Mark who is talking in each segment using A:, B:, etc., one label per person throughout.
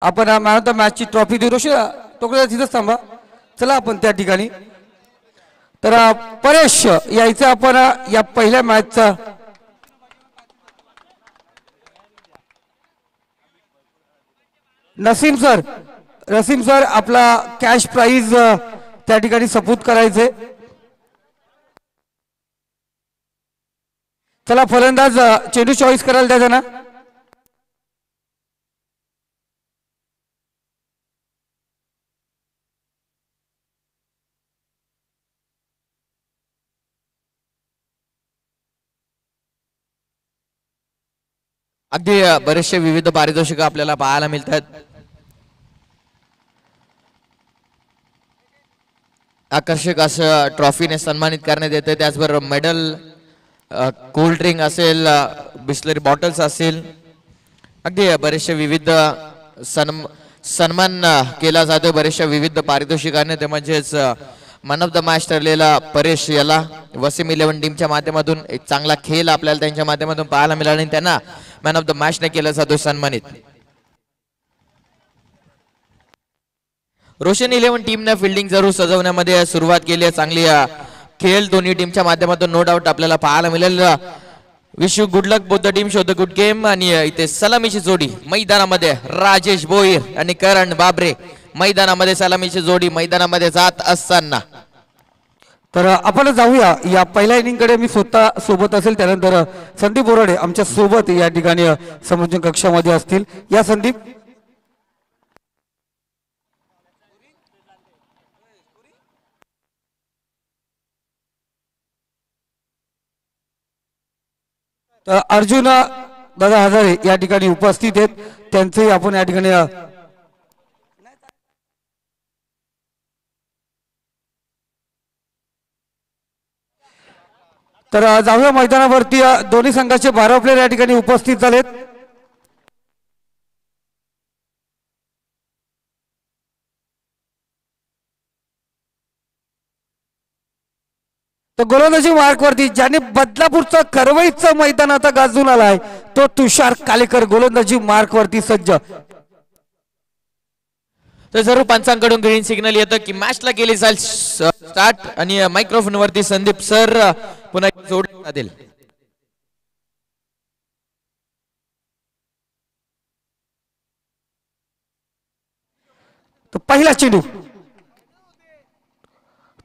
A: आपण man of the मॅचची trophy देऊ रोशन तोकडे तिथंच थांबा. चला आपण त्या ठिकाणी. तर परेश यायचं आपण या पहिल्या मॅचचा नसीम सर आपला कॅश प्राइज त्या ठिकाणी सपूत करायचे. चला फलंदाज चेंडू चॉईस करायला द्या त्यांना.
B: अगदी बरेचसे विविध पारितोषिक आपल्याला पाहायला मिळतात. आकर्षक असं ट्रॉफीने सन्मानित करण्यात येते. त्याचबरोबर मेडल, कोल्ड ड्रिंक असेल, बिस्लरी बॉटल्स असेल, अगदी बरेचसे विविध सन्मान केला जातो बरेचशा विविध पारितोषिकाने. ते म्हणजेच मॅन ऑफ द मॅच ठरलेला परेश याला वसीम 11 टीमच्या माध्यमातून एक चांगला खेळ आपल्याला त्यांच्या माध्यमातून पाहायला मिळाला आणि त्यांना मॅन ऑफ द मॅच ने केला जातो सन्मानित. रोशन 11 टीमने फिल्डिंग जरूर सजवण्यामध्ये सुरुवात केली आहे. चांगली खेळ दोन्ही टीमच्या माध्यमातून नो डाऊट आपल्याला पाहायला मिळेल. Wish you good luck both the team, show the good game. आणि इथे सलामीची जोडी मैदानामध्ये राजेश भोईर आणि करण बाबरे मैदानामध्ये सलामीची जोडी मैदानामध्ये जात असताना.
A: तर आपण जाऊया या पहिल्या इनिंग कडे. मी स्वतः सोबत असेल, त्यानंतर संदीप बोराडे आमच्या सोबत या ठिकाणी समोरच्या कक्षामध्ये असतील. या संदीप. अर्जुन दादा हजारे या ठिकाणी उपस्थित आहेत, त्यांचे आपण या ठिकाणी तर जाऊया मैदानावरती. दोन्ही संघाचे 12 प्लेयर या ठिकाणी उपस्थित झालेत. तर गोलंदाजी मार्कवरती ज्याने बदलापूरचं करवईचं मैदान आता गाजून आलाय तो तुषार कालेकर गोलंदाजी मार्कवरती सज्ज.
B: तर जरूर पंचांकडून ग्रीन सिग्नल येतं की मॅचला केली जाईल स्टार्ट. आणि मायक्रोफोन वरती संदीप सर पुन्हा जोडण्यात येईल.
A: तो पहिला चेंडू,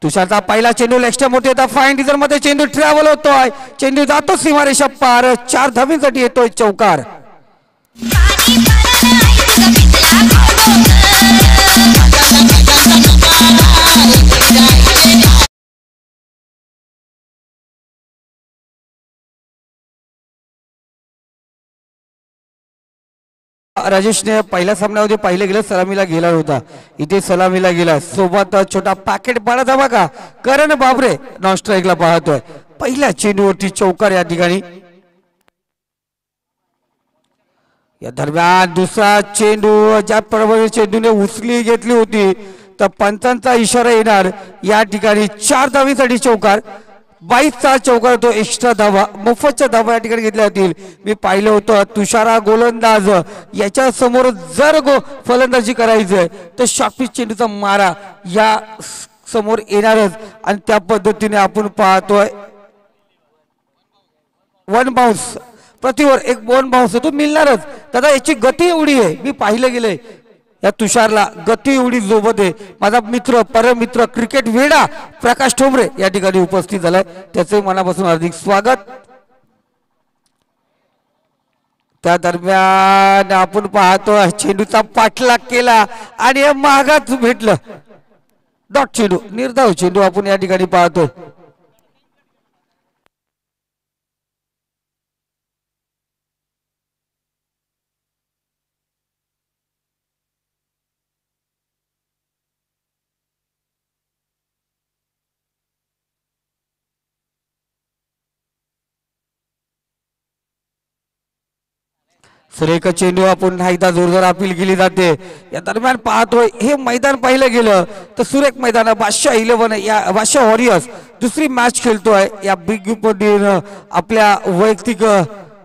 A: तुषारचा पहिला चेंडू लेक्स्टर मोठे येतात. फाईन डिझर मध्ये चेंडू ट्रॅव्हल होतोय, चेंडू जातो सीमारेषा पार. 4 धावींसाठी येतोय चौकार. राजेशने पहिल्या सामन्यामध्ये पाहिलं गेलं सलामीला गेला होता, इथे सलामीला गेला. सोबत छोटा पॅकेट पाडायचा बघा. करण बाबरे नॉन स्ट्राईकला पाहतोय. पहिल्या चेंडूवरती चौकार या ठिकाणी. या दरम्यान दुसरा चेंडू ज्या प्रमाणे चेंडूने उचली घेतली होती तर पंचांचा इशारा येणार. या ठिकाणी 4 धावींसाठी चौकार. 22चा चौकार, तो एक्स्ट्रा धावा मोफतच्या धावा या ठिकाणी घेतल्या जातील. मी पाहिलं होतं तुषारा गोलंदाज याच्या समोर जर फलंदाजी करायची आहे तर शॉर्टपिच चेंडूचा मारा या समोर येणारच. आणि त्या पद्धतीने आपण पाहतोय 1 बाउन्स प्रतिवर एक 1 बाउन्स तो मिळणारच. दादा याची गती एवढी आहे, मी पाहिलं गेलंय या तुषारला गती एवढी जोबत आहे. माझा मित्र परम मित्र क्रिकेट वेडा प्रकाश ठोंबरे या ठिकाणी उपस्थित झालाय, त्याचे मनापासून हार्दिक स्वागत. त्या दरम्यान आपण पाहतो चेंडूचा पाठलाग केला आणि महागात भेटलं. डॉट चेंडू, निर्धाव चेंडू आपण या ठिकाणी पाहतो. सुरेख चेंडू आपण एकदा जोरदार अपील केली जाते. या दरम्यान पाहतोय हे मैदान पाहिलं गेलं तर सुरेख मैदान. बादशाह 11 या बादशाह वॉरियर्स दुसरी मॅच खेळतोय या बिग पद्धतीनं आपल्या वैयक्तिक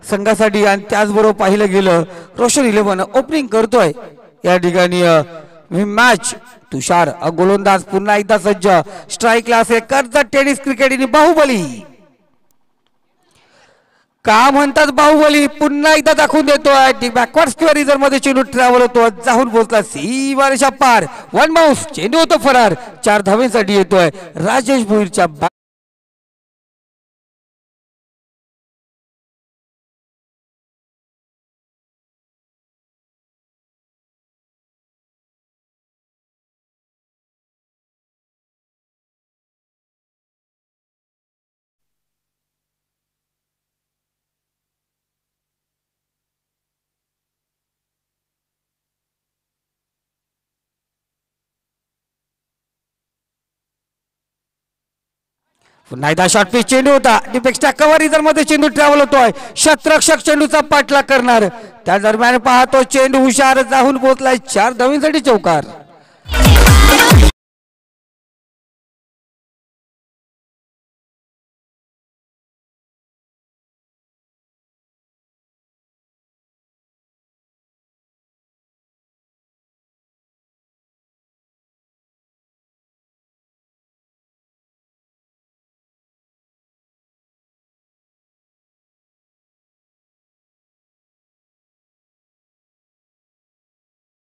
A: संघासाठी. आणि त्याचबरोबर पाहिलं गेलं रोशन 11 ओपनिंग करतोय या ठिकाणी मॅच. तुषार गोलंदाज पुन्हा एकदा सज्ज. स्ट्राईकला असे कर्जत टेनिस क्रिकेट बाहुबली. का म्हणतात बाहुबली पुन्हा एकदा दाखवून देतोय. बॅकवर्ड स्क्वेअर रिझर मध्ये चेंडू ट्रॅव्हल होतो, जाऊन पोहोचला सीमारेषा पार. वन बाउन्स चेंडू होतो फरार. 4 धावेसाठी येतोय राजेश भोईरच्या. पुन्हा एकदा शॉर्ट पिच चेंडू होता. डिपेक्सच्या कव्हर रिझर मध्ये चेंडू ट्रॅव्हल होतोय. शतरक्षक चेंडूचा पाठलाग करणार. त्या दरम्यान पाहतो चेंडू हुशार जाऊन पोहोचलाय. 4 धावांसाठी चौकार.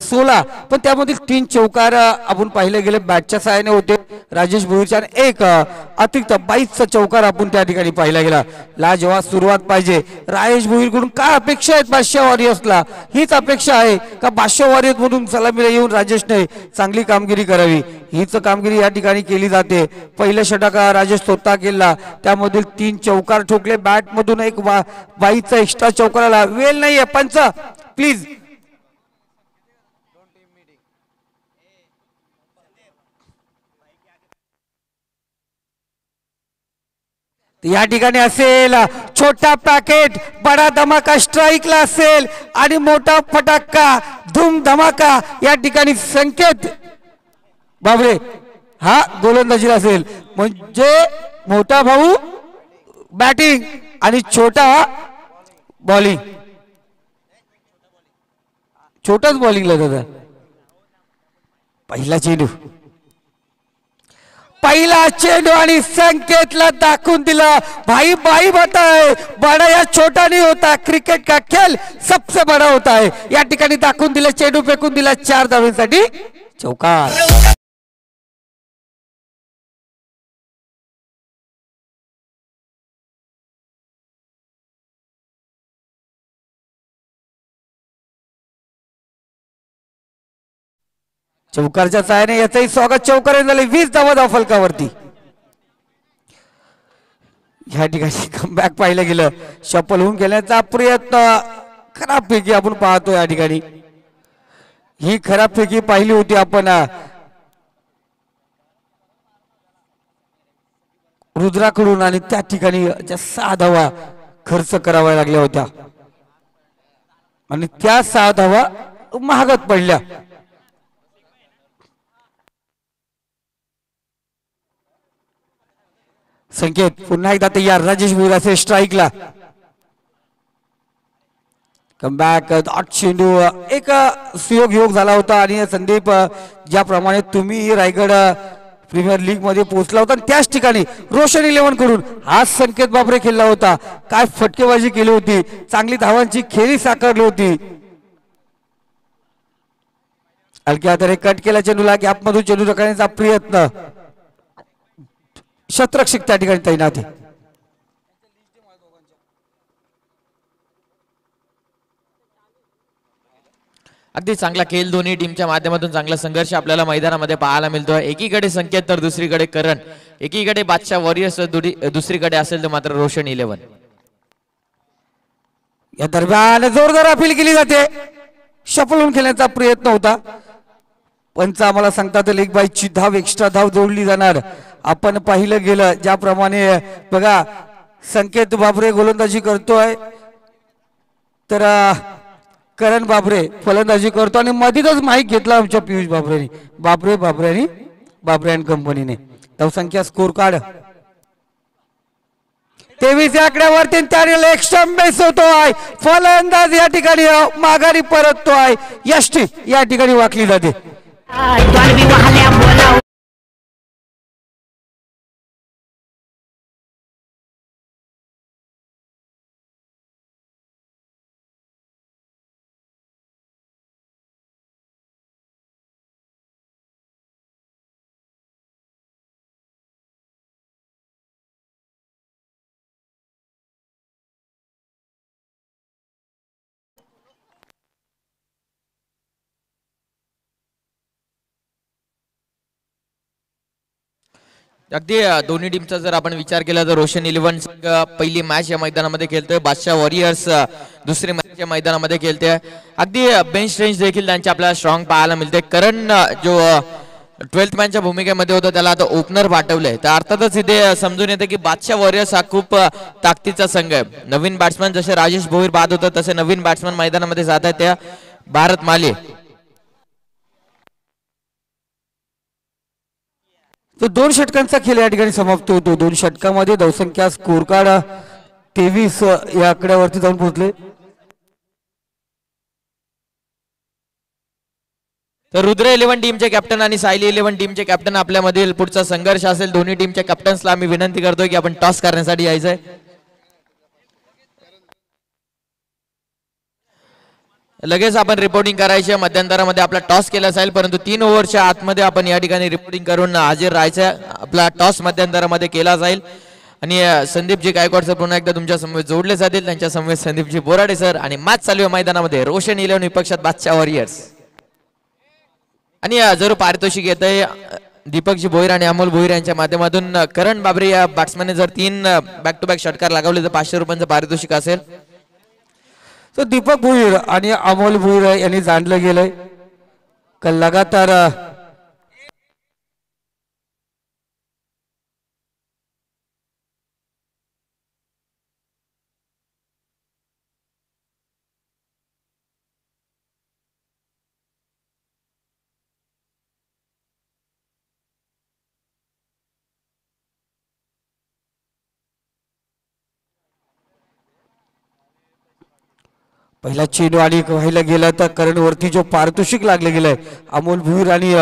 A: सोळा पण त्यामधील 3 चौकार आपण पाहिले गेले बॅटच्या सहाय्याने होते राजेश भोईरच्या. एक अतिरिक्त 22चा चौकार आपण त्या ठिकाणी पाहिला गेला. लाजवाब सुरुवात पाहिजे राजेश भोईरकडून. काय अपेक्षा आहेत बादशाह वॉरियर्सला? हीच अपेक्षा आहे का बादशाह वॉरियर्स मधून सलामीला येऊन राजेशने चांगली कामगिरी करावी? हीच कामगिरी या ठिकाणी केली जाते. पहिलं षटक राजेश स्वतः केला, त्यामधील 3 चौकार ठोकले. बॅट मधून एक 22चा एक्स्ट्रा चौकार आला. वेळ नाहीये पंच प्लीज. या ठिकाणी असेल छोटा पॅकेट बडा धमाका स्ट्राईकला असेल आणि मोठा फटाका धूम धमाका या ठिकाणी संकेत बाबरे हा गोलंदाजीला असेल. म्हणजे मोठा भाऊ बॅटिंग आणि छोटा बॉलिंग. छोटाच बॉलिंगला दादा. पहिला चेंडू आणि संकेतला दाखवून दिला. भाई भाई बताए बड़ा या छोटा नहीं होता, क्रिकेट का खेल सबसे बड़ा होता है. या ठिकाणी दाखवून दिला. चेंडू फेकून दिला. 4 धावांसाठी चौकार. चौकारच्या सहाय्याने याचंही स्वागत चौकार झाले. 20 धावा धाव फलकावरती. या ठिकाणी कमबॅक पाहिलं गेलं. शफल होऊन गेल्याचा प्रयत्न. खराब फेकी आपण पाहतो या ठिकाणी. ही खराब फेकी पाहिली होती आपण रुद्राकडून आणि त्या ठिकाणी 6 धावा खर्च कराव्या लागल्या होत्या आणि त्या 6 धावा महागात पडल्या. संकेत पुन्हा एकदा तयार. राजेश भोईर असे स्ट्राईकला. कमबॅक चेंडू. एक सुयोग योग झाला होता आणि संदीप ज्याप्रमाणे तुम्ही रायगड प्रीमियर लीग मध्ये पोहोचला होता त्याच ठिकाणी रोशन 11 कडून हा संकेत बाबरे खेळला होता. काय फटकेबाजी केली होती. चांगली धावांची खेळी साकारली होती. हलक्या हाताने कट केला चेंडूला. गॅप मधून चेंडू टाकण्याचा प्रयत्न. शतरक्षक त्या ठिकाणी तैनात आहे.
B: अगदी चांगला खेळ दोन्ही टीमच्या माध्यमातून चांगला संघर्ष आपल्याला मैदानामध्ये पाहायला मिळतोय. एकीकडे संकेत तर दुसरीकडे करण. एकीकडे बादशाह वॉरियर्स दुसरीकडे असेल तर मात्र रोशन 11.
A: या दरम्यान जोरदार अपील केली जाते. शफल होऊन खेळण्याचा प्रयत्न होता. पंच आम्हाला सांगतात लेग बाईची धाव एक्स्ट्रा धाव जोडली जाणार. आपण पाहिलं गेलं ज्याप्रमाणे बघा संकेत बाबरे गोलंदाजी करतोय तर करण बाबरे फलंदाजी करतो आणि मधीतच माईक घेतला आमच्या पियुष बाबरेने. बाबरे अँड कंपनीने. धावसंख्या स्कोर कार्ड 23 या आकड्यावरती त्याने एक्स्ट्रा बेस होतो आहे. फलंदाज या ठिकाणी माघारी परततो आहे. यष्टी या ठिकाणी वाकली जाते.
B: अगदी दोन्ही टीमचा जर आपण विचार केला तर रोशन 11 संघ पहिली मॅच या मैदानामध्ये खेळतोय. बादशाह वॉरियर्स दुसरी मॅच या मैदानामध्ये खेळते. अगदी बेंच रेंज देखील त्यांची आपल्याला स्ट्रॉंग पाहायला मिळते. करण जो 12th मॅनच्या भूमिकेमध्ये होता त्याला आता ओपनर पाठवलंय. तर अर्थातच इथे समजून येते की बादशाह वॉरियर्स हा खूप ताकदीचा संघ आहे. नवीन बॅट्समन जसे राजेश भोईर बाद होतात तसे नवीन बॅट्समन मैदानामध्ये जात आहेत. त्या भारत माले
A: तो 2 षटकांचा खेळ या ठिकाणी समाप्त होतो. 2 षटकामध्ये धावसंख्या स्कोर कार्ड 23 या आकड्यावरती जाऊन पोहोचले.
B: तर रुद्र 11 टीमचे कॅप्टन आणि सायली 11 टीमचे कॅप्टन आपल्यामधील पुढचा संघर्ष असेल. दोन्ही टीमच्या कॅप्टन्सला आम्ही विनंती करतोय की आपण टॉस करण्यासाठी यायचंय. लगेच आपण रिपोर्टिंग करायची आहे. मध्यंतरामध्ये आपला टॉस केला जाईल परंतु 3 ओव्हरच्या आतमध्ये आपण या ठिकाणी रिपोर्टिंग करून हजर राहायचं. आपला टॉस मध्यंतरामध्ये केला जाईल आणि संदीपजी गायकवाड सर पुन्हा एकदा तुमच्या समोर जोडले जातील. त्यांच्या समोर संदीपजी बोराडे सर आणि मॅच चालू आहे मैदानामध्ये. रोशन 11 विपक्षात बादशाह वॉरियर्स आणि जरूर पारितोषिक येत आहे दीपकजी भोईर आणि अमोल भोईर यांच्या माध्यमातून. करण बाबरे या बॅट्समॅनने जर 3 बॅक टू बॅक षटकार लगावले तर 500 रुपयांचं पारितोषिक असेल.
A: तो दीपक भोईर आणि अमोल भोईर यांनी जाणलं गेलंय का लगातार पहिला चेंडू आणि व्हायला गेला तर करण वरती जो पारितोषिक लागले गेलंय अमोल भोईर आणि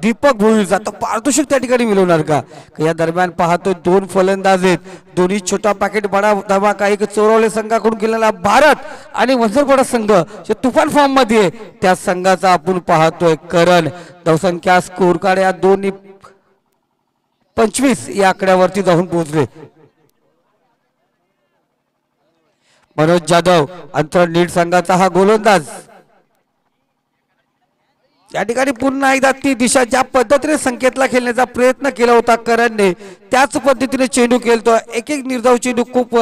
A: दीपक भोईर जातो पारितोषिक त्या ठिकाणी मिळवणार का. या दरम्यान पाहतो 2 फलंदाज आहेत. दोन्ही छोटा पॅकेट बडा धमाका. एक चोरवले संघाकडून केलेला भारत आणि वंजरपडा संघ जे तुफान फॉर्म मध्ये त्या संघाचा आपण पाहतोय. करण धावसंख्या स्कोर कार्ड या दोन्ही 25 या आकड्यावरती जाऊन पोहोचले. मनोज जाधव अंतर नीट संघाचा हा गोलंदाज या ठिकाणी पुन्हा एकदा ती दिशा ज्या पद्धतीने संकेतला खेळण्याचा प्रयत्न केला होता करणने त्याच पद्धतीने चेंडू खेळतो. एक एक निर्धाव चेंडू खूप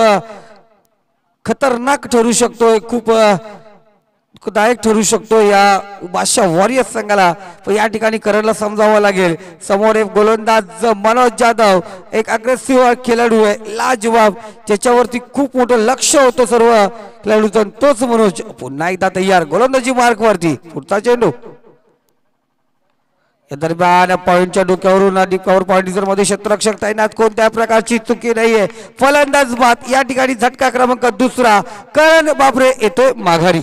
A: खतरनाक ठरू शकतोय. खूप दायक ठरू शकतो या बादशाह वॉरियर्स संघाला. पण या ठिकाणी करणला समजावं लागेल. समोर एक गोलंदाज मनोज जाधव एक अग्रेसिव्ह खेळाडू आहे लाजवाब ज्याच्यावरती खूप मोठं लक्ष होतं सर्व खेळाडूचं. तोच मनोज पुन्हा एकदा तयार गोलंदाजी मार्क वरती. पुढचा चेंडू या दरम्यान पॉइंटच्या डोक्यावरून डीपवर पॉइंट मध्ये क्षेत्ररक्षक तैनात. कोणत्या प्रकारची चुकी नाहीये. फलंदाज बाद या ठिकाणी झटका क्रमांक 2 करण बाबरे येतोय माघारी.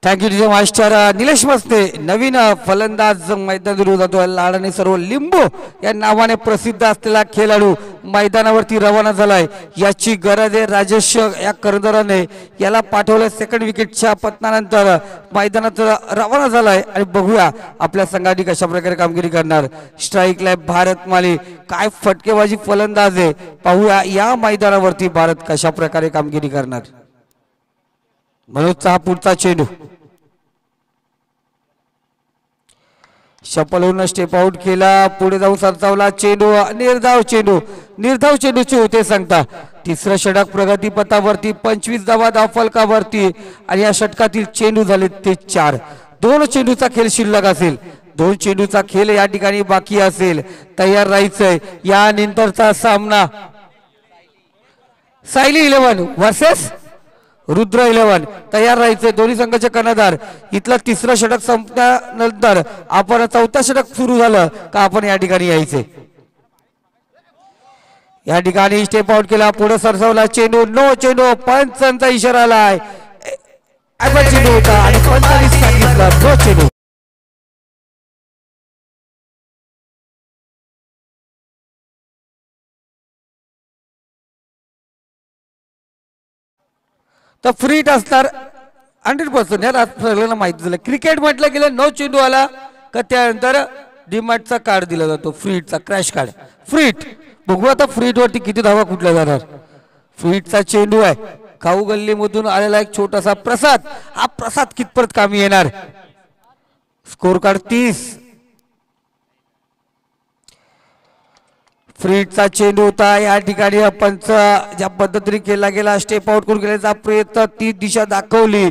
A: थँक्यू तुझे मास्टर निलेश मस्ते. नवीन फलंदाज मैदानावर जातो. लाडाने सर्व लिंबू या नावाने प्रसिद्ध असलेला खेळाडू मैदानावरती रवाना झालाय. याची गरज आहे. राजेश या कर्णधाराने याला पाठवलं. सेकंड विकेटच्या पतनानंतर मैदानात रवाना झालाय आणि बघूया आपल्या संघाने कशा प्रकारे कामगिरी करणार. स्ट्राईकला भारत माली काय फटकेबाजी फलंदाज आहे. पाहूया या मैदानावरती भारत कशा प्रकारे कामगिरी करणार. मनोजचा हा पुढचा चेंडू शपलून स्टेप आउट केला. पुढे जाऊन सरसावला चेंडू. निर्धाव चेंडूचे होते सांगता तिसरं षटक प्रगतीपथावरती 25 धावा धावफलकावरती आणि या षटकातील चेंडू झाले ते 4. 2 चेंडूचा खेळ शिल्लक असेल. 2 चेंडूचा खेळ या ठिकाणी बाकी असेल. तयार राहायचंय या नंतरचा सामना. सायली 11 वर्सेस रुद्र 11. तयार राहायचे दोन्ही संघाचे कर्णधार. इथलं तिसरं षटक संपल्यानंतर आपण चौथं षटक सुरू झालं का आपण या ठिकाणी यायचे. या ठिकाणी स्टेप आउट केला, पुढे सरसवला चेंडू. नो चेंडू. पंचांचा इशारा आलाय. चेंडू होता आणि पंचांनी सांगितलं नो चेंडू. तर फ्री हिट असणार 100%. याला सगळ्यांना माहिती झालं. क्रिकेट म्हटलं गेलं नो चेंडू आला का त्यानंतर डिमार्टचा कार्ड दिला जातो, फ्री हिटचा क्रॅश कार्ड. फ्री हिट बघू आता फ्री हिट वरती किती धावा कुठल्या जाणार. फ्री हिटचा चेंडू आहे. खाऊ गल्लीमधून आलेला एक छोटासा प्रसाद. हा प्रसाद कितपत कामी येणार. Score card 30. फ्री हिटचा चेंडू होता. या ठिकाणी पंच ज्या पद्धतीने केला गेला स्टेप आउट करून गेल्याचा प्रयत्न, ती दिशा दाखवली.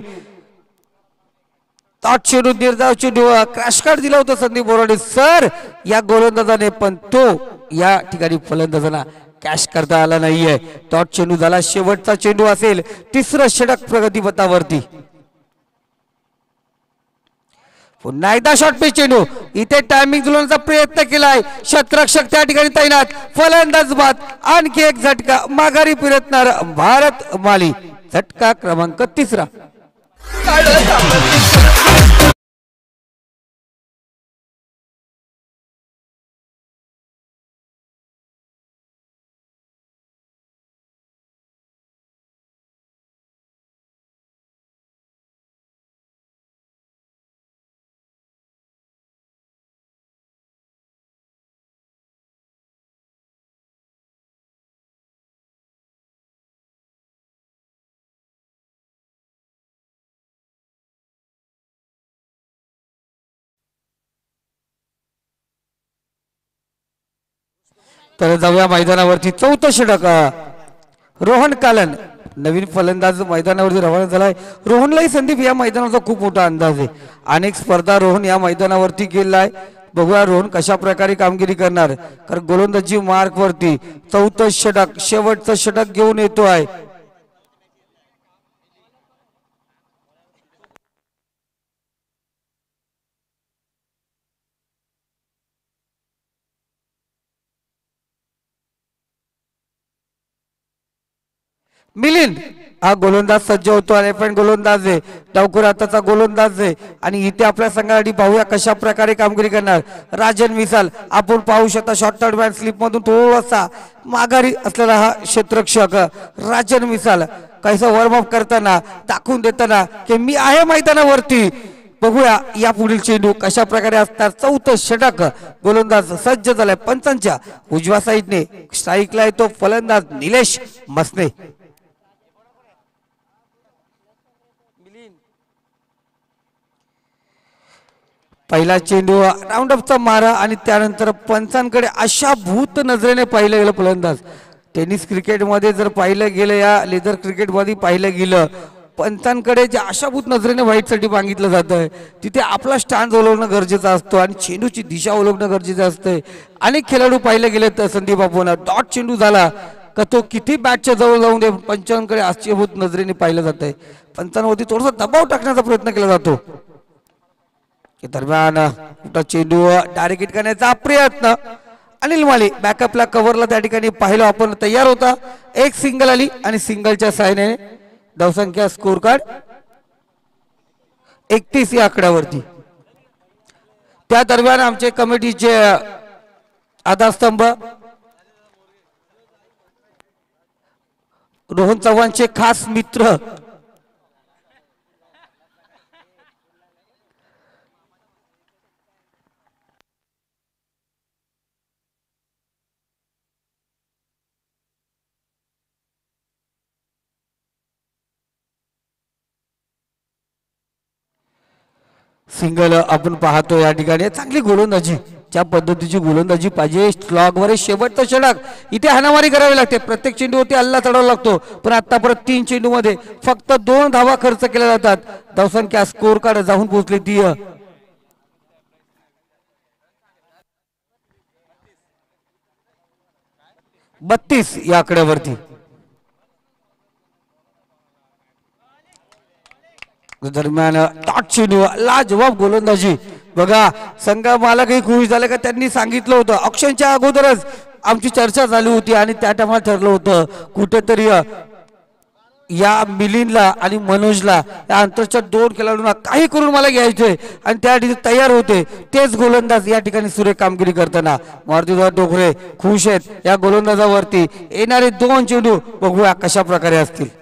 A: चेंडू निर्धाव चेंडू क्रॅश कार्ड दिला होता संदीप बोराडे सर या गोलंदाजाने, पण तो या ठिकाणी फलंदाजांना कॅश करता आला नाहीये. टॉट चेंडू झाला. शेवटचा चेंडू असेल. तिसरं षटक प्रगतीपथावरती. पुन्हा एकदा शॉर्ट पिच चेंडू. इथे टायमिंग जुळवण्याचा प्रयत्न केलाय. शतरक्षक त्या ठिकाणी तैनात. फलंदाज बाद. आणखी एक झटका माघारी फिरतणार भारत माली. झटका क्रमांक 3. तर जाऊया मैदानावरती. चौथं षटक रोहन कालन नवीन फलंदाज मैदानावरती रवाना झालाय. रोहनलाही संदीप या मैदानाचा खूप मोठा अंदाज आहे. अनेक स्पर्धा रोहन या मैदानावरती गेलाय. बघूया रोहन कशा प्रकारे कामगिरी करणार. कारण गोलंदाजी मार्क वरती चौथं षटक शेवटचं षटक घेऊन येतो आहे. मिलिंद हा गोलंदाज सज्ज होतो. आणि पण गोलंदाज आहे. डावखुरा हाताचा गोलंदाज आहे. आणि इथे आपल्या संघासाठी पाहूया कशा प्रकारे कामगिरी करणार राजन मिसाल. आपण पाहू शकता शॉर्ट थर्ड बॅट स्लिप मधून थोडासा माघारी असलेला हा क्षेत्ररक्षक राजन मिसाल काहीसा वॉर्मअप करताना दाखवून देताना की मी आहे मैदानावरती. बघूया या पुढील चेंडू कशा प्रकारे असणार. चौथं षटक गोलंदाज सज्ज झालाय. पंचांच्या उजव्या साईडने स्ट्राईकला येतो फलंदाज निलेश मसने. पहिला चेंडू राऊंड अपचा मारा आणि त्यानंतर पंचांकडे अशा भूत नजरेने पाहिलं गेलं फलंदाज. टेनिस क्रिकेटमध्ये जर पाहिलं गेलं या लेदर क्रिकेटमध्ये पाहिलं गेलं पंचांकडे जे आशाभूत नजरेने व्हाईटसाठी मागितलं जातं तिथे आपला स्टँड ओळखणं गरजेचं असतो आणि चेंडूची दिशा ओळखणं गरजेचं असतंय. अनेक खेळाडू पाहिले गेले तर संदीप बाबूंना डॉट चेंडू झाला का तो किती बॅटच्या जवळ जाऊन दे पंचांकडे आशाभूत नजरेने पाहिलं जात आहे. पंचांवरती थोडासा दबाव टाकण्याचा प्रयत्न केला जातो. दरम्यान मोठा चेंडू डायरेक्ट हिट करण्याचा प्रयत्न. अनिल माली बॅकअपला कव्हरला त्या ठिकाणी पाहिलं आपण तयार होता. एक सिंगल आली आणि सिंगलच्या साहाय्याने धावसंख्या स्कोर कार्ड 31 या आकड्यावरती. त्या दरम्यान आमचे कमिटीचे आधारस्तंभ रोहन चव्हाणचे खास मित्र सिंगल आपण पाहतो या ठिकाणी चांगली गोलंदाजी ज्या पद्धतीची गोलंदाजी पाहिजे स्लॉगवर शेवटचा षटक इथे हाणामारी करावी लागते प्रत्येक चेंडूवरती हल्ला चढावा लागतो पण आता परत 3 चेंडूमध्ये फक्त 2 धावा खर्च केल्या जातात धावसंख्या स्कोर कार्ड जाऊन पोहोचली ती 32 या आकड्यावरती दरम्यान चेंडू लाजवाब गोलंदाजी बघा संघ मला काही खुश झालं का त्यांनी सांगितलं होतं ऑक्शनच्या अगोदरच आमची चर्चा झाली होती आणि त्या टायमाला ठरलं होतं कुठेतरी या मिलिंदला आणि मनोजला या अंतरच्या 2 खेळाडूंना काही करून मला घ्यायचंय आणि त्या तयार होते तेच गोलंदाज या ठिकाणी सुरेख कामगिरी करताना मारुतीदादा टोकरे खुश आहेत या गोलंदाजावरती येणारे 2 चेंडू बघूया कशा प्रकारे असतील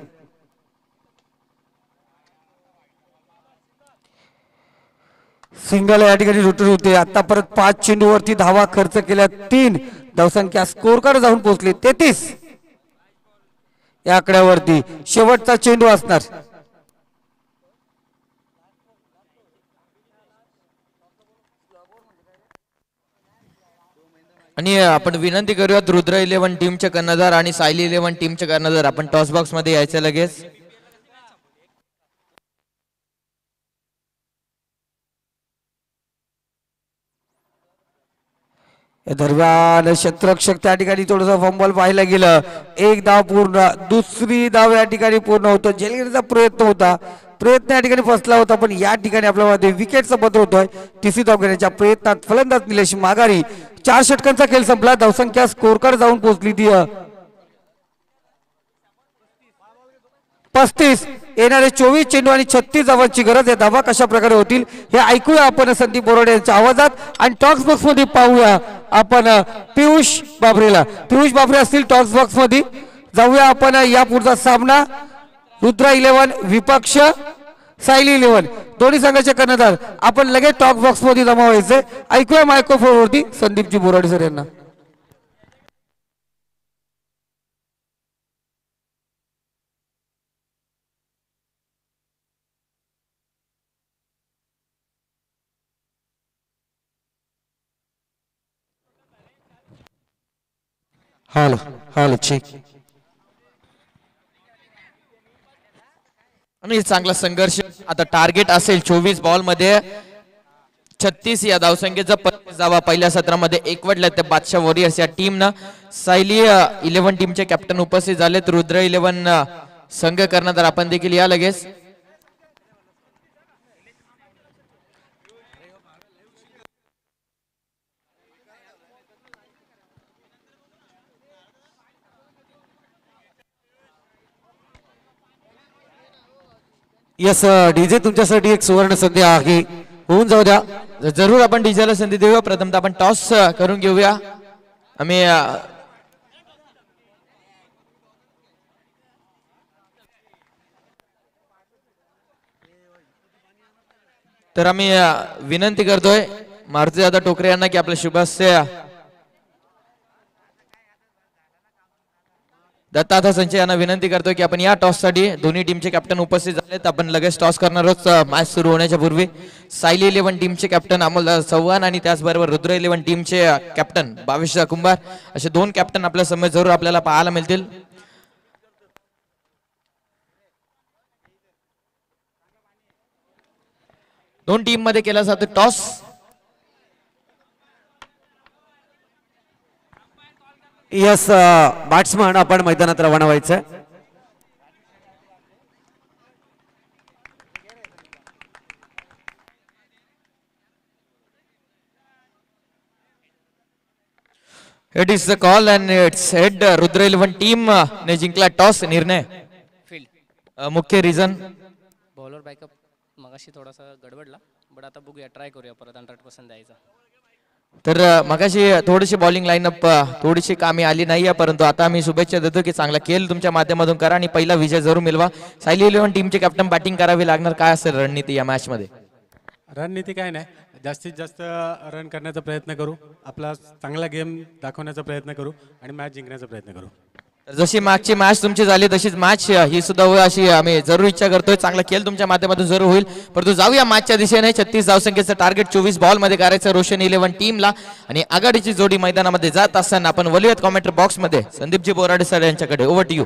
A: सिंगल या ठिकाणी रुटीन होते आता परत 5 चेंडूवरती धावा खर्च केल्या 3 धावसंख्या स्कोर कार्ड जाऊन पोहोचली 33 या आकड्यावरती शेवटचा चेंडू असणार
B: आणि आपण विनंती करूयात रुद्र 11 टीमचे कर्णधार आणि सायली 11 टीमचे कर्णधार आपण टॉस बॉक्स मध्ये यायचं लगेच
A: दरम्यान क्षेत्ररक्षक त्या ठिकाणी थोडस फंबल पाहायला गेलं 1 धाव पूर्ण दुसरी धाव या ठिकाणी पूर्ण होतो जेलगिरीचा प्रयत्न होता प्रयत्न या ठिकाणी फसला होता पण या ठिकाणी आपल्यामध्ये विकेटचा पत्र होतोय तिसरी धाव घेण्याच्या प्रयत्नात फलंदाज निलेश माघारी 4 षटकांचा खेळ संपला धावसंख्या स्कोर कार्ड जाऊन पोहोचली ती 35 येणारे 24 चेंडू आणि 36 धावांची गरज आहे धावा कशा प्रकारे होतील हे ऐकूया आपण संदीप बोराडे यांच्या आवाजात आणि टॉक्स बॉक्स मध्ये पाहूया आपण पियुष बाबरे असतील टॉक्स बॉक्स मध्ये जाऊया आपण या पुढचा सामना रुद्र 11 विपक्ष सायली 11 दोन्ही संघाचे कर्णधार आपण लगेच टॉक्स बॉक्स मध्ये जमा व्हायचे ऐकूया मायक्रोफोन वरती संदीपजी बोराडे सर यांना
C: हालो चेक
B: आणि चांगला संघर्ष आता टार्गेट असेल 24 बॉल मध्ये 36 या धावसंख्येचा 25 धावा पहिल्या सत्रामध्ये एकवटल्या त्या बादशाह वॉरियर्स या टीमनं सायली 11 टीमचे कॅप्टन उपस्थित झालेत रुद्र 11 संघ कर्णधार आपण देखील या लगेच
C: यस डीजे तुमच्यासाठी एक सुवर्ण संधी आहे होऊन जाऊ द्या
B: जरूर आपण डीजेला संधी देऊया प्रथमतः आपण टॉस करून घेऊया आम्ही तर आम्ही विनंती करतोय मारुतीदादा टोकरे यांना की आपल्या शुभाशय दत्ताथा संचय यांना विनंती करतोय की आपण या टॉस साठी दोन्ही टीमचे कॅप्टन उपस्थित झालेत आपण लगेच टॉस करणार आहोत मॅच सुरू होण्याच्या पूर्वी सायली 11 टीमचे कॅप्टन अमोल चव्हाण आणि त्याचबरोबर रुद्र 11 टीमचे कॅप्टन भावेश कुंभार असे 2 कॅप्टन आपल्या समोर जरूर आपल्याला पाहायला मिळतील दोन टीम मध्ये केला जातो टॉस
C: यस बॅट्समन आपण मैदानात रवाना व्हायचं
B: it is the call and its head Rudra 11 team ने जिंकला टॉस निर्णय
D: फील्ड
B: मुख्य रिझन
D: बॉलर बॅकअप मगाशी थोडासा गडबडला बट आता बघूया ट्राय करूया परत 100% द्यायचा
B: तर मगाशी थोडीशी बॉलिंग लाईनअप थोडीशी कामी आली नाहीये परंतु आता मी शुभेच्छा देतो की चांगला खेळ तुमच्या माध्यमातून करा आणि पहिला विजय जरूर मिळवा सायली 11 टीमचे कॅप्टन बॅटिंग करावी लागणार काय असेल रणनीती या मॅच मध्ये
E: रणनीती काय नाही जास्तीत जास्त रन करण्याचा प्रयत्न करू आपला चांगला गेम दाखवण्याचा प्रयत्न करू आणि मॅच जिंकण्याचा प्रयत्न करू
B: जशी मागची मॅच तुमची झाली तशीच मॅच ही सुद्धा होईल अशी आम्ही जरूर इच्छा करतोय. चांगला खेळ तुमच्या माध्यमातून जरूर होईल. परंतु जाऊया मॅचच्या दिशेने. 36 धावसंख्येचं टार्गेट 24 बॉल मध्ये करायचं रोशन 11 टीमला आणि आघाडीची जोडी मैदानामध्ये जात असताना आपण वलूयात कॉमेंट्री बॉक्स मध्ये संदीपजी बोराडे सर यांच्याकडे. Over to you.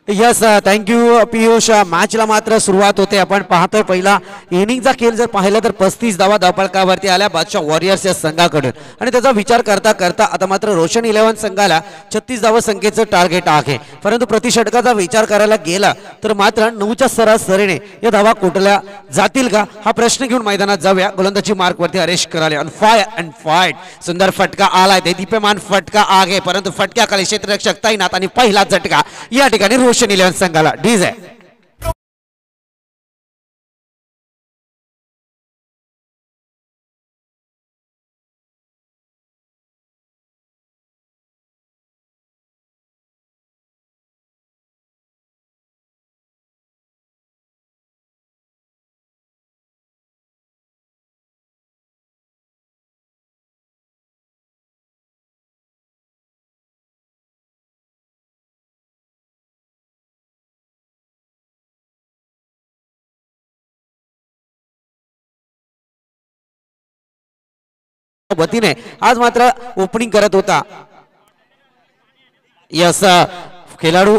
C: Yes thank you Piyush. मॅचला मात्र सुरुवात होते. आपण पाहतोय पहिला इनिंगचा खेळ जर पाहिला तर 35 धावा धावफलकावरती आल्या बादशाह वॉरियर्स या संघाकडून आणि त्याचा विचार करता करता आता मात्र रोशन 11 संघाला 36 धावा संख्येचं टार्गेट आहे. परंतु प्रतिषटकाचा विचार करायला गेला तर मात्र 9च्या सरासरीने या धावा कुठल्या जातील का हा प्रश्न घेऊन मैदानात जाऊया. गोलंदाजी मार्कवरती हरेश कराले ऑन फायर अँड फाईट. सुंदर फटका आलाय ते दीप्यमान फटका आहे परंतु फटक्याखाली क्षेत्ररक्षक तैनात आणि पहिला झटका या ठिकाणी रोशन 11 संघाला. डीजे वतीने आज मात्र ओपनिंग करत होता. यस खेळाडू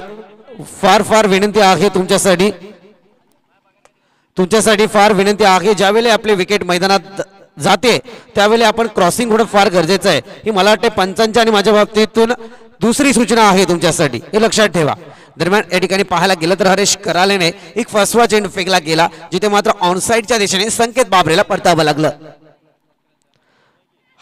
C: फार विनंती आहे तुमच्यासाठी फार विनंती आहे. ज्यावेळी आपले विकेट मैदानात जाते त्यावेळी आपण क्रॉसिंग होणं फार गरजेचं आहे. ही मला वाटते पंचांच्या आणि माझ्या बाबतीतून दुसरी सूचना आहे तुमच्यासाठी, हे लक्षात ठेवा. दरम्यान या ठिकाणी पाहायला गेलं तर हरेश करालेने एक फसवा चेंडू फेकला गेला जिथे मात्र ऑनसाइडच्या दिशेने संकेत बाबरेला परतावं लागलं.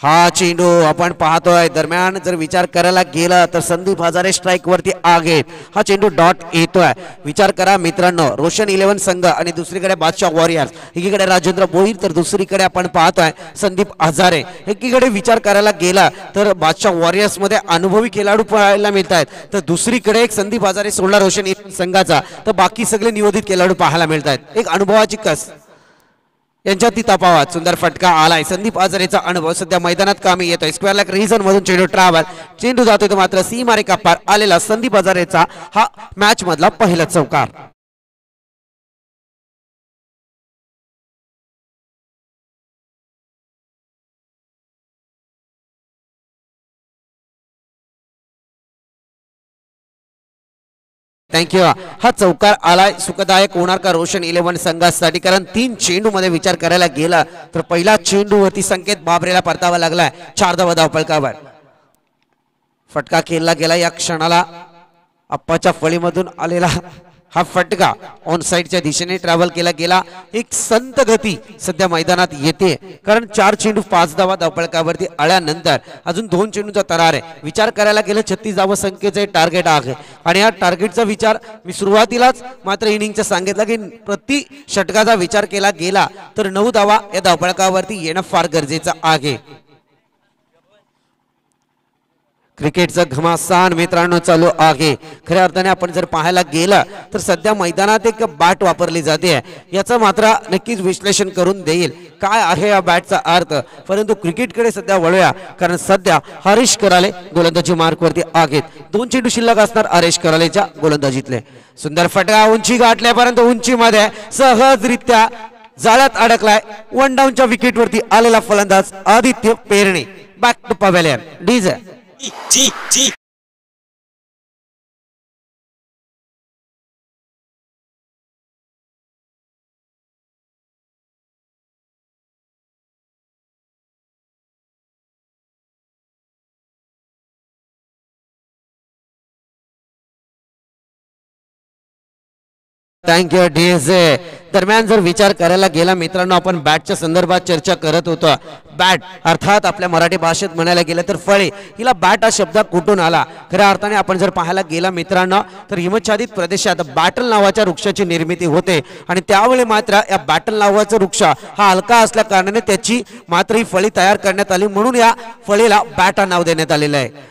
C: हा चेंडू आपण पाहतोय. दरम्यान जर विचार करायला गेला तर संदीप हजारे स्ट्राइक वरती आहेत. हा चेंडू डॉट येतोय. विचार करा मित्रांनो, रोशन 11 संघ आणि दुसरीकडे बादशाह वॉरियर्स, एकीकडे राजेंद्र भोईर तर दुसरीकडे आपण पाहतोय संदीप हजारे. एकीकडे विचार करायला गेला तर बादशाह वॉरियर्स मध्ये अनुभवी खेळाडू पाहायला मिळत आहेत तर दुसरीकडे एक संदीप हजारे सोडला रोशन 11 संघाचा तर बाकी सगळे नियोजित खेळाडू पाहायला मिळत आहेत. एक अनुभवाची कस यांच्यात ती तफावत. सुंदर फटका आलाय. संदीप हजारेचा अनुभव सध्या मैदानात कामी येतोय. स्क्वेअर लेग रिजन मधून चेंडू ट्रॅव्हल, चेंडू जातोय तो मात्र सीमारेखा पार आलेला संदीप हजारेचा हा मॅच मधला पहिला चौकार. थँक्यू. हा चौकार आलाय सुखदायक होणार का रोशन 11 संघासाठी, कारण 3 चेंडू मध्ये विचार करायला गेला तर पहिला चेंडूवरती संकेत बाबरेला परतावा लागलाय 4 धावा धावफलकावर. फटका खेळला गेला. या क्षणाला अप्पाच्या फळीमधून आलेला हा फटका ऑन साइडच्या दिशेने ट्रॅव्हल केला गेला. एक संत गती सध्या मैदानात येते कारण 4 चेंडू 5 धावा धावफलकावरती आल्यानंतर अजून 2 चेंडूचा तरार आहे. विचार करायला गेलं 36 धावा संख्येचे टार्गेट आहे आणि या टार्गेटचा विचार मी सुरुवातीलाच मात्र इनिंगचा सांगितलं की प्रति षटकाचा विचार केला गेला तर 9 धावा या धावफलकावरती येणं फार गरजेचं आहे. क्रिकेटचं घमासान मित्रांनो चालू आहे. खऱ्या अर्थाने आपण जर पाहायला गेलं तर सध्या मैदानात एक बॅट वापरली जाते, याचं मात्र नक्कीच विश्लेषण करून देईल काय आहे या बॅटचा अर्थ. परंतु क्रिकेटकडे सध्या वळूया कारण सध्या हरीश कराले गोलंदाजी मार्कवरती आहेत. 2 चेंडू शिल्लक असणार हरीश करालेच्या गोलंदाजीतले. सुंदर फटका उंची गाठल्या परंतु उंचीमध्ये सहजरित्या जाळ्यात अडकलाय. 1 डाऊनच्या विकेटवरती आलेला फलंदाज Aditya Perne. Back to pavilion. DJ thank you DJ. दरम्यान जर विचार करायला गेला मित्रांनो, आपण बॅटच्या संदर्भात चर्चा करत होतो. बॅट अर्थात आपल्या मराठी भाषेत म्हणायला गेलं तर फळे, हिला बॅट हा शब्द कुठून आला. खऱ्या अर्थाने आपण जर पाहायला गेला मित्रांनो तर हिमच्छादित प्रदेशात बॅटल नावाच्या वृक्षाची निर्मिती होते आणि त्यावेळी मात्र या बॅटल नावाचा वृक्ष हा हलका असल्या कारणाने त्याची मात्र ही फळी तयार करण्यात आली म्हणून या फळीला बॅट हा नाव देण्यात आलेलं आहे.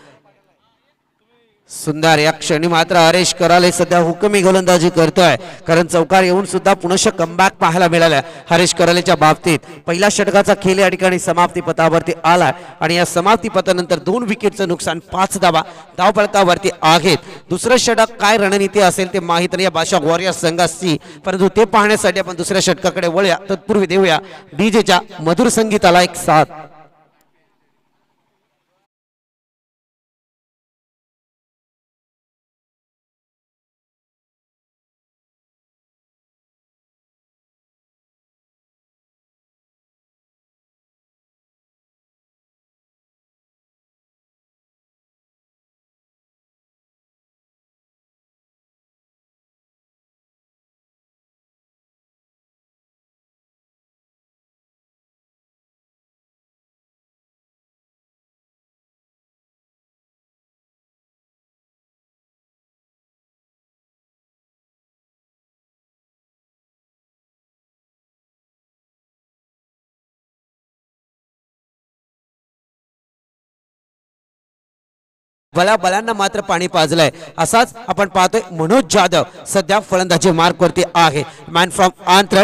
C: सुंदर या क्षणी मात्र हरेश कराले सध्या हुकमी गोलंदाजी करतोय, कारण चौकार येऊन सुद्धा पुनश्च कमबॅक पाहायला मिळाला हरेश करालेच्या बाबतीत. पहिल्या षटकाचा खेळ या ठिकाणी समाप्ती पथावरती आला आणि या समाप्ती पथानंतर 2 विकेटचं नुकसान, 5 धावा धावफलकावरती आहेत. दुसरं षटक काय रणनीती असेल ते माहीत नाही या बादशाह वॉरियर्स संघाची, परंतु ते पाहण्यासाठी आपण दुसऱ्या षटकाकडे वळूया. तत्पूर्वी देऊया डीजेच्या मधुर संगीताला एक साथ. बलाबलांना मात्र पाणी पाजलंय. असाच आपण पाहतोय मनोज जाधव सध्या फलंदाजी मार्क वरती आहे. मॅन फ्रॉम आंध्र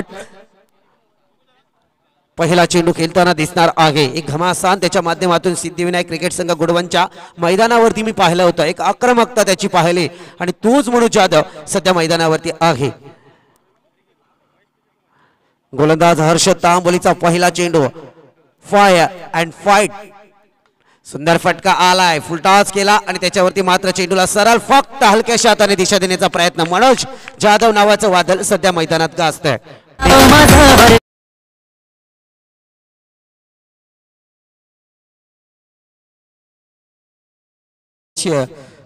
C: पहिला चेंडू खेळताना दिसणार आहे. एक घमासान त्याच्या माध्यमातून सिद्धिविनायक क्रिकेट संघ गुडवंच्या मैदानावरती मी पाहिलं होतं. एक आक्रमकता त्याची पाहिली आणि तोच मनोज जाधव सध्या मैदानावरती आहे. गोलंदाज हर्षद तांबोलीचा पहिला चेंडू, फायर अँड फाईट. सुंदर फटका आलाय, फुलटॉस केला आणि त्याच्यावरती मात्र चेंडूला सरळ फक्त हलक्याशा हाताने दिशा देण्याचा प्रयत्न. मनोज जाधव नावाचं वादळ सध्या मैदानात गाजतंय.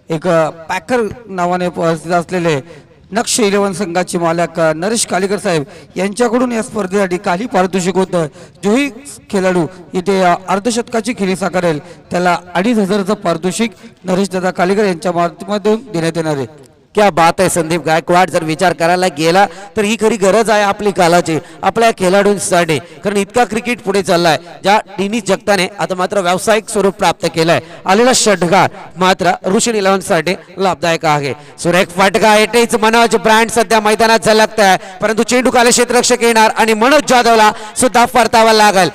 A: एक पॅकर नावाने प्रसिद्ध असलेले नक्ष 11 संघाचे मालक नरेश कालीकर साहेब यांच्याकडून या स्पर्धेसाठी काही पारितोषिक होतं. जोही खेळाडू इथे अर्धशतकाची खेळी साकारेल त्याला 2500चं पारितोषिक नरेश दादा कालीकर यांच्या माध्यमातून देण्यात येणार आहे.
C: क्या बात आहे संदीप गायकवाड. जर विचार करायला गेला तर ही खरी गरज आहे आपली कालाची, आपल्या खेळाडूंसाठी, कारण इतका क्रिकेट पुढे चाललाय. ज्या टेनिस जगताने आता मात्र व्यावसायिक स्वरूप प्राप्त केलंय. आलेला षटकार मात्र रुशियन 11 साठी लाभदायक आहे. सुरेख फटका येतेच. मनोज ब्रँड सध्या मैदानात झलकत आहे, परंतु चेंडू काले क्षेत्ररक्षक येणार आणि मनोज जाधवला सुद्धा परतावा लागेल.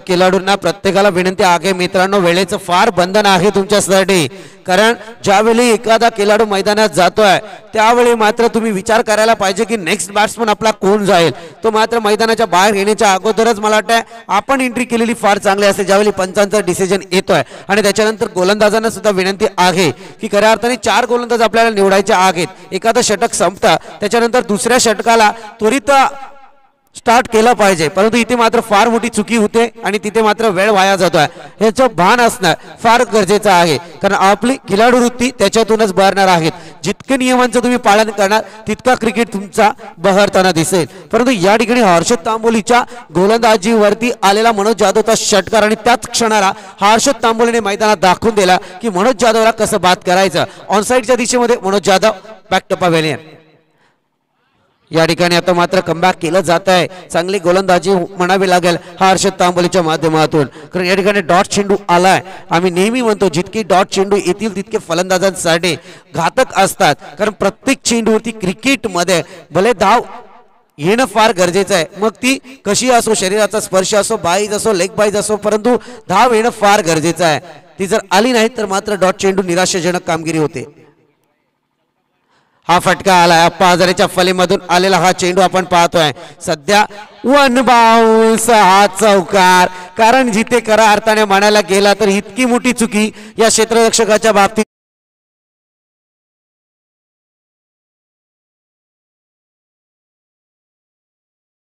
C: खेळाडूंना प्रत्येकाला विनंती आहे मित्रांनो, वेळेचं फार बंधन आहे तुमच्यासाठी, कारण ज्यावेळी एखादा खेळाडू मैदानात जातोय त्यावेळी मात्र तुम्ही विचार करायला पाहिजे की नेक्स्ट बॅट्समन आपला कोण जाईल. तो मात्र मैदानाच्या बाहेर येण्याच्या अगोदरच मला वाटतं आपण एंट्री केलेली फार चांगली असते ज्यावेळी पंचांचा डिसिजन येतोय. आणि त्याच्यानंतर गोलंदाजांना सुद्धा विनंती आहे की खऱ्या अर्थाने 4 गोलंदाज आपल्याला निवडायचे आहेत. एखादं षटक संपतं त्याच्यानंतर दुसऱ्या षटकाला त्वरित स्टार्ट केलं पाहिजे, परंतु इथे मात्र फार मोठी चुकी होते आणि तिथे मात्र वेळ वाया जातोय. याचं भान असणं फार गरजेचं आहे, कारण आपली खेळाडू वृत्ती त्याच्यातूनच बहरणार आहेत. जितके नियमांचं तुम्ही पालन करणार तितका क्रिकेट तुमचा बहरताना दिसेल. परंतु या ठिकाणी हर्षद तांबोलीच्या गोलंदाजीवरती आलेला मनोज जाधवचा षटकार आणि त्याच क्षणाला हर्षद तांबोलीने मैदानात दाखवून दिला की मनोज जाधवला कसं बाद करायचं. ऑनसाईडच्या दिशेमध्ये Manoj Jadhav back to pavilion. या ठिकाणी आता मात्र कमबॅक केलं जात आहे. चांगली गोलंदाजी म्हणावी लागेल हर्षद तांबोलीच्या माध्यमातून, कारण या ठिकाणी डॉट चेंडू आलाय. आम्ही नेहमी म्हणतो जितकी डॉट चेंडू येतील तितके फलंदाजांसाठी घातक असतात, कारण प्रत्येक चेंडूवरती क्रिकेटमध्ये भले धाव येणं फार गरजेचं आहे. मग ती कशी असो, शरीराचा स्पर्श असो, बाईज असो, लेग बाईज असो, परंतु धाव येणं फार गरजेचं आहे. ती जर आली नाही तर मात्र डॉट चेंडू निराशाजनक कामगिरी होते. हा फटका आलाय अप्पा हजारेच्या फलीमधून आलेला हा चेंडू आपण पाहतोय. सध्या 1 बाउन्स हा चौकार, कारण जिथे खऱ्या अर्थाने म्हणायला गेला तर इतकी मोठी चुकी या क्षेत्ररक्षकाच्या बाबतीत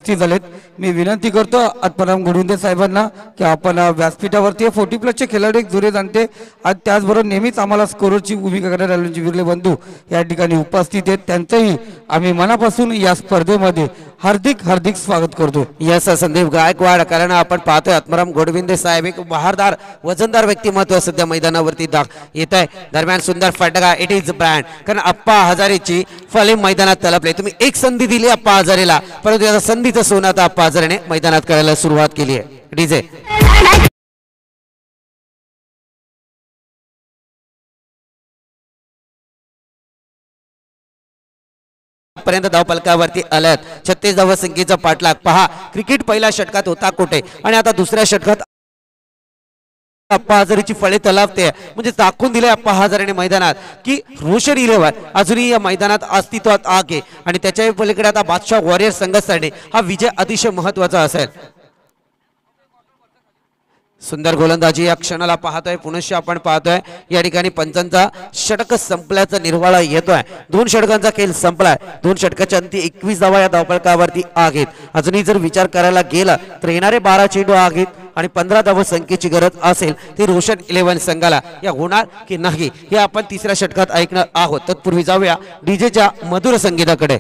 A: झालेत. मी विनंती करतो आत्माराम गुडुंदे साहेबांना की आपण व्यासपीठावरती 40+ खेळाडू एक जुरे जाणते आणि त्याचबरोबर नेहमीच आम्हाला स्कोरची भूमिका करणारे विरले बंधू या ठिकाणी उपस्थित आहेत. त्यांचंही आम्ही मनापासून या स्पर्धेमध्ये हार्दिक हार्दिक स्वागत करतो.
C: यस संदीप गायकवाड, कारण आपण पाहतोय आत्माराम गोडविंदे साहेब एक बहारदार वजनदार व्यक्तिमत्व सध्या मैदानावरती येत आहे. दरम्यान सुंदर फटका, इट इज ब्रँड, कारण अप्पा हजारेची फले मैदानात तलपले. तुम्ही एक संधी दिली अप्पा हजारेला, परंतु या संधीचं सोनं आता अप्पा हजारेने मैदानात करायला सुरुवात केली आहे. डीजे पर्यंत धावपलकावरती आल्यात. 36 धावा संख्येचा पाठलाग पहा. क्रिकेट पहिल्या षटकात होता कुठे आणि आता दुसऱ्या षटकात अप्पा हजारेची फळे तलावते. म्हणजे दाखवून दिले अप्पा हजारेने मैदानात की रोशन इलेव्हन अजूनही या मैदानात अस्तित्वात आहे आणि त्याच्या पलीकडे आता बादशाह वॉरियर संघासाठी हा विजय अतिशय महत्वाचा असेल. सुंदर गोलंदाजी या क्षणाला पाहतोय. पुनश्च आपण पाहतोय या ठिकाणी पंचांचा षटक संपल्याचा निर्वाळा येतोय. 2 षटकांचा खेळ संपलाय. 2 षटकाच्या अंती 21 धावा या धावपळकावरती आहेत. अजूनही जर विचार करायला गेला तर येणारे 12 चेंडू आहेत आणि 15 धावा संख्येची गरज असेल ती रोशन इलेव्हन संघाला. या होणार की नाही हे आपण तिसऱ्या षटकात ऐकणार आहोत. तत्पूर्वी जाऊया डीजेच्या मधुर संगीताकडे.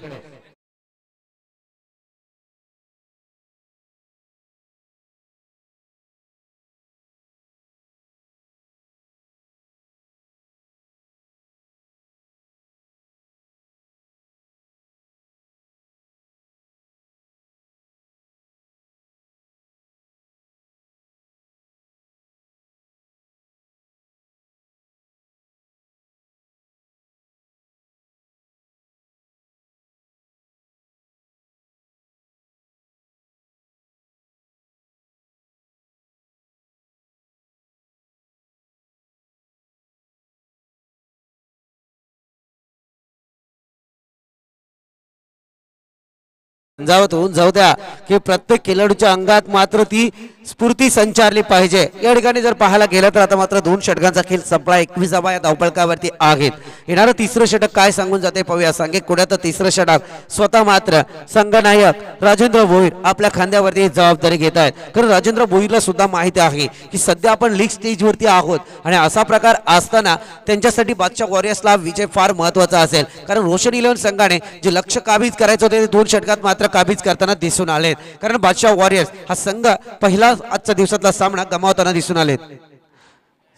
C: समजावत होऊन जाऊ द्या की प्रत्येक खेळाडूच्या अंगात मात्र ती स्फूर्ती संचारली पाहिजे. या ठिकाणी जर पाहायला गेलं तर आता मात्र 2 षटकांचा खेळ संपला. 21 धावा या धावपळकावरती आहेत. येणारं तिसरं षटक काय सांगून जाते पाहूया. सांगे कुड्यात तिसरं षटक स्वतः मात्र संघनायक राजेंद्र भोईर आपल्या खांद्यावरती जबाबदारी घेत आहेत. कारण राजेंद्र भोईरला सुद्धा माहिती आहे की सध्या आपण लीग स्टेजवरती आहोत आणि असा प्रकार असताना त्यांच्यासाठी बादशाह वॉरियर्सला विजय फार महत्वाचा असेल. कारण रोशन इलेव्हन संघाने जे लक्ष काबीज करायचं होते ते 2 षटकात मात्र काबीज करताना दिसून आलेत. कारण बादशाह वॉरियर्स हा संघ पहिला आजच्या दिवसातला सामना गमावताना दिसून आलेत.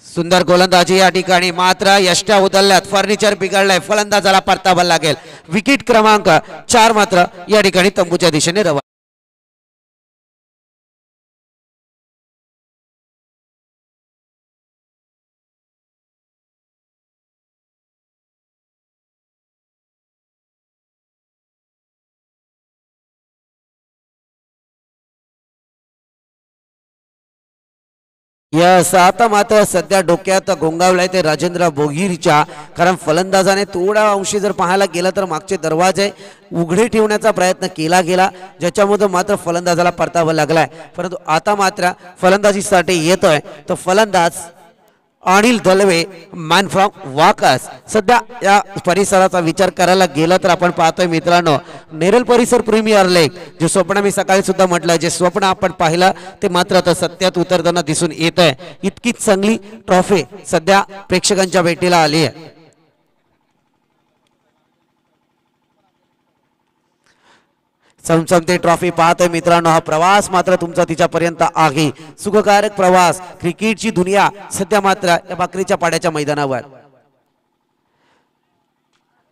C: सुंदर गोलंदाजी या ठिकाणी मात्र यष्ट्या उधळल्यात. फर्निचर बिघडलंय. फलंदाजाला परतावा लागेल. विकेट क्रमांक 4 मात्र या ठिकाणी तंबूच्या दिशेने रवा. यस आता मात्र सध्या डोक्यात गोंगावलाय ते राजेंद्र भोईरच्या. कारण फलंदाजाने थोडा अंशी जर पाहायला गेला तर मागचे दरवाजे उघडे ठेवण्याचा प्रयत्न केला गेला, ज्याच्यामध्ये मात्र फलंदाजाला परतावा लागलाय. परंतु आता मात्र फलंदाजीसाठी येतोय तो फलंदाज अनिल दलवे, मॅन फ्रॉम वाकस. सध्या या परिसराचा विचार करायला गेला तर आपण पाहतोय मित्रांनो नेरल परिसर प्रीमियर लीग जे स्वप्न मी सकाळी सुद्धा म्हटलं, जे स्वप्न आपण पाहिलं ते मात्र आता सत्यात उतरताना दिसून येत आहे. इतकी चांगली ट्रॉफी सध्या प्रेक्षकांच्या भेटीला आली आहे. चमचमते ट्रॉफी पाहतोय मित्रांनो. हा प्रवास मात्र तुमचा तिच्यापर्यंत आहे. सुखकारक प्रवास. क्रिकेटची दुनिया सध्या मात्र या भाकरीच्या पाड्याच्या मैदानावर.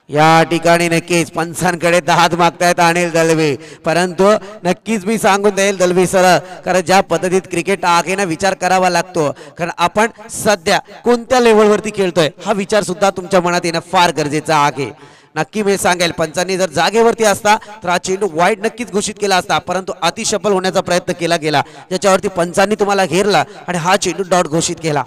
C: या ठिकाणी नक्कीच पंचांकडे दाद मागतायत अनिल दलवे, परंतु नक्कीच मी सांगून देईल दलवे सर, कारण ज्या पद्धतीत क्रिकेट आहे ना विचार करावा लागतो. कारण आपण सध्या कोणत्या लेवलवरती खेळतोय हा विचार सुद्धा तुमच्या मनात येणं फार गरजेचं आहे. नक्की मी सांगेल पंचांनी जर जागेवरती असता तर हा चेंडू वाईड नक्कीच घोषित केला असता, परंतु अतिशफल होण्याचा प्रयत्न केला गेला, ज्याच्यावरती पंचांनी तुम्हाला घेरला आणि हा चेंडू डॉट घोषित केला.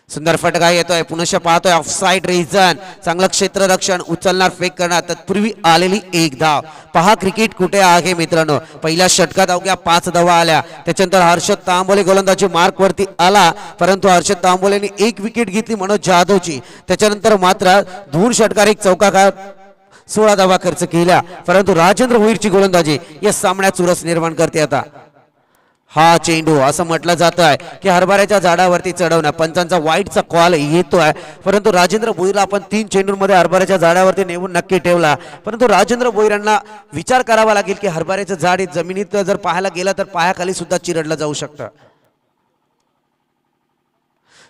C: सुंदर फटका येतोय. पुनश्च पाहतोय ऑफसाइड रिजन. चांगलं क्षेत्ररक्षण, उचलणार फेक करणार, तत्पूर्वी आलेली 1 धाव. पहा क्रिकेट कुठे आहे मित्रांनो. पहिल्या षटकात अवघ्या 5 धावा आल्या. त्याच्यानंतर हर्षद तांबोले गोलंदाजी मार्क वरती आला, परंतु हर्षद तांबोलेने 1 विकेट घेतली मनोज जाधवची. त्याच्यानंतर मात्र 2 षटकार 1 चौकार 16 धावा खर्च केल्या, परंतु राजेंद्र भोईरची गोलंदाजी या सामन्यात चुरस निर्माण करते. आता हा चेंडू असं म्हटलं जात आहे की हरभऱ्याच्या झाडावरती चढवणं, पंचांचा वाईटचा कॉल येतोय, परंतु राजेंद्र भोईरला आपण 3 चेंडूंमध्ये हरभऱ्याच्या झाडावरती नेऊन नक्की ठेवला, परंतु राजेंद्र भोईरांना विचार करावा लागेल की हरभऱ्याचं झाड जमिनीत जर पाहायला गेलं तर पायाखाली सुद्धा चिरडलं जाऊ शकतं.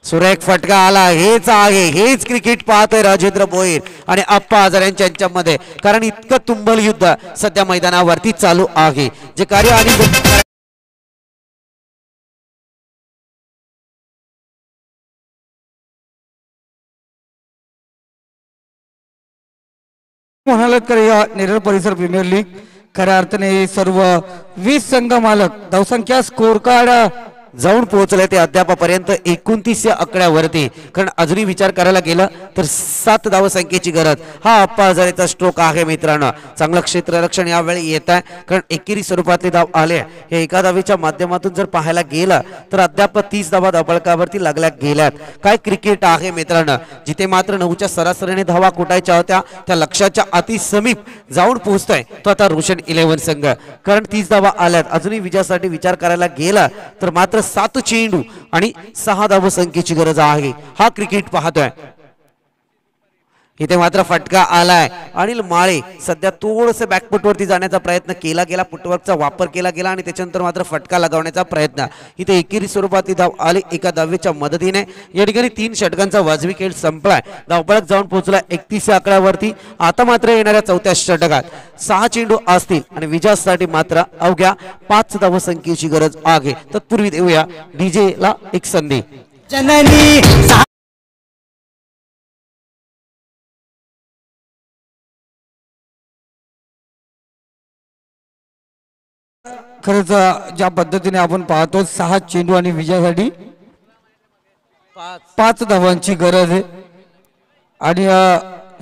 C: सुरेख फटका आला, हेच क्रिकेट पाहतोय राजेंद्र भोईर आणि अप्पा हजारे यांच्यामध्ये, कारण इतकं तुंबल युद्ध सध्या मैदानावरती चालू आहे. जे कार्य आणि
A: म्हणालात तर या नेरळ परिसर प्रीमियर लीग खऱ्या अर्थाने सर्व 20 संघ मालक धावसंख्या स्कोर कार्ड
C: जाऊन पोहोचले ते अद्यापपर्यंत 29 या आकड्यावरती, कारण अजूनही विचार करायला गेला तर 7 धावसंख्येची गरज. हा अप्पा हजारेचा स्ट्रोक आहे मित्रांनो. चांगलं क्षेत्ररक्षण यावेळी येत आहे, कारण एकेरी स्वरूपातले धाव आले. हे एका धावेच्या माध्यमातून जर पाहायला गेलं तर अद्याप 30 धावा धावफलकावरती लागल्या गेल्यात. काय क्रिकेट आहे मित्रांनो, जिथे मात्र 9च्या सरासरीने धावा कुटायच्या होत्या त्या लक्ष्याच्या अति समीप जाऊन पोहोचतोय तो आता रोशन 11 संघ, कारण 30 धावा आल्यात. अजूनही विजयासाठी विचार करायला गेला तर मात्र 7 चेंडू आणि 6 धावसंख्येची गरज आहे. हा क्रिकेट पाहतोय. इथे मात्र फटका आलाय. अनिल माळे सध्या थोडस बॅकफुटवरती जाण्याचा प्रयत्न केला गेला, फुटवर्कचा वापर केला गेला आणि त्याच्यानंतर मात्र फटका लगावण्याचा प्रयत्न. इथे एकेरी स्वरूपात धाव आली एका धावेच्या मदतीने. या ठिकाणी 3 षटकांचा वाजवी खेळ संपलाय. धावफलक जाऊन पोहोचला 31 आकड्यावरती. आता मात्र येणाऱ्या 4थ्या षटकात 6 चेंडू असतील आणि विजयासाठी मात्र अवघ्या 5 धावसंख्येची गरज आहे. तत्पूर्वी देऊया डीजे ला एक संधी.
A: खरंच ज्या पद्धतीने आपण पाहतो 6 चेंडू आणि विजयासाठी 5 धावांची गरज आहे. आणि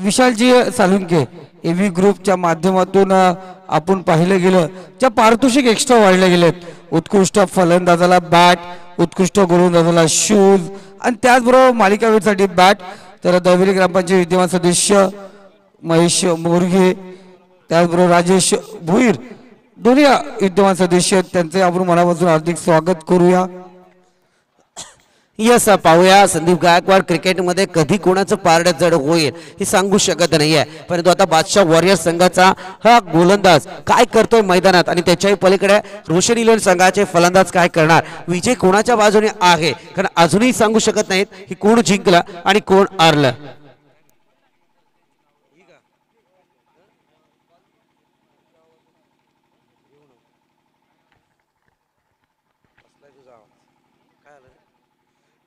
A: विशालजी सालुंके एव्ही ग्रुपच्या माध्यमातून आपण पाहिलं गेलं ज्या पारितोषिक एक्स्ट्रा वाढले गेलेत. उत्कृष्ट फलंदाजाला बॅट, उत्कृष्ट गोलंदाजाला शूज आणि त्याचबरोबर मालिकावीरसाठी बॅट. तर दहिवली ग्रामपंचायत विद्यमान सदस्य महेश मोरगे, त्याचबरोबर राजेश भोईर दोन्ही विद्यमान सदस्य, त्यांचे आपण मनापासून हार्दिक स्वागत करूया.
C: यस, पाहूया संदीप गायकवाड क्रिकेटमध्ये कधी कोणाचं पारड जड होईल हे सांगू शकत नाहीये, परंतु आता बादशाह वॉरियर संघाचा हा गोलंदाज काय करतोय मैदानात आणि त्याच्याही पलीकडे रोशन 11 संघाचे फलंदाज काय करणार, विजय कोणाच्या बाजूने आहे, कारण अजूनही सांगू शकत नाहीत की कोण जिंकलं आणि कोण हारलं.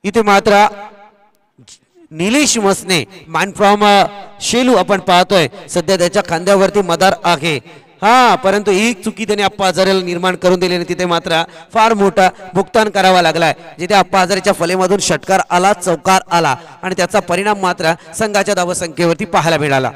C: इथे मात्र निलेश मसने मॅन फ्रॉम शेलू आपण पाहतोय सध्या त्याच्या खांद्यावरती मदार आहे. हा, परंतु एक चुकी त्याने अप्पा हजारेला निर्माण करून दिली आणि तिथे मात्र फार मोठा भुगतान करावा लागलाय. जिथे अप्पा हजारेच्या फलेमधून षटकार आला, चौकार आला आणि त्याचा परिणाम मात्र संघाच्या धावसंख्येवरती पाहायला मिळाला.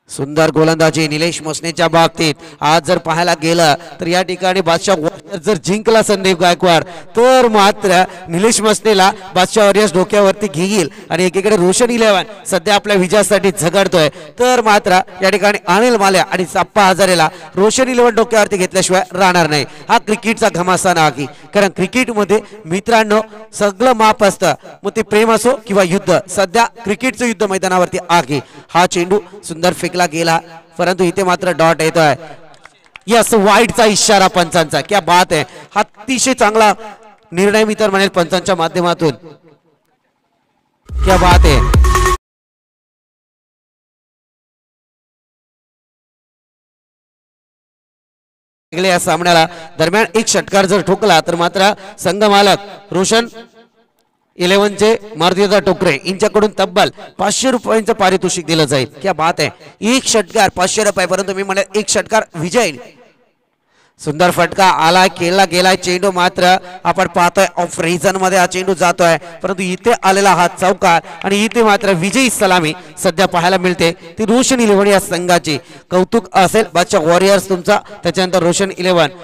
C: सुंदर गोलंदाजी निलेश मसनेच्या बाबतीत. आज जर पाहायला गेलं तर या ठिकाणी बादशाह वॉरियर्स जर जिंकला संदीप गायकवाड तर मात्र निलेश मसनेला बादशाह वॉरियर्स डोक्यावरती घेईल आणि एकीकडे रोशन 11 सध्या आपल्या विजयासाठी झगडतोय, तर मात्र या ठिकाणी अनिल माल्या आणि अप्पा हजारेला रोशन 11 डोक्यावरती घेतल्याशिवाय राहणार नाही. हा क्रिकेटचा घमासान आहे, कारण क्रिकेटमध्ये मित्रांनो सगळं माप असतं, मग ते प्रेम असो किंवा युद्ध. सध्या क्रिकेटचं युद्ध मैदानावरती आहे. हा चेंडू सुंदर फेकला गेला, परंतु इथे मात्र डॉट येतोय. यस, वाईटचा इशारा पंचांचा. क्या बात आहे, हा अतिशय चांगला निर्णय मी तर म्हणेल पंचांच्या माध्यमातून. क्या बात आहे. या सामन्याला दरम्यान एक षटकार जर ठोकला तर मात्र संघ मालक रोशन 11 चे मारुतीदादा टोकरे यांच्याकडून तब्बल 500 रुपयांचं पारितोषिक दिलं जाईल. क्या बात आहे, एक षटकार 500 रुपये, परंतु मी म्हणेल एक षटकार विजय. सुंदर फटका आला, केला गेलाय. चेंडू मात्र आपण पाहतोय ऑफ रिजन मध्ये हा चेंडू जातोय, परंतु इथे आलेला हा चौकार आणि इथे मात्र विजयी सलामी सध्या पाहायला मिळते ती रोशन 11 या संघाची. कौतुक असेल बादशाह वॉरियर्स तुमचा, त्याच्यानंतर रोशन 11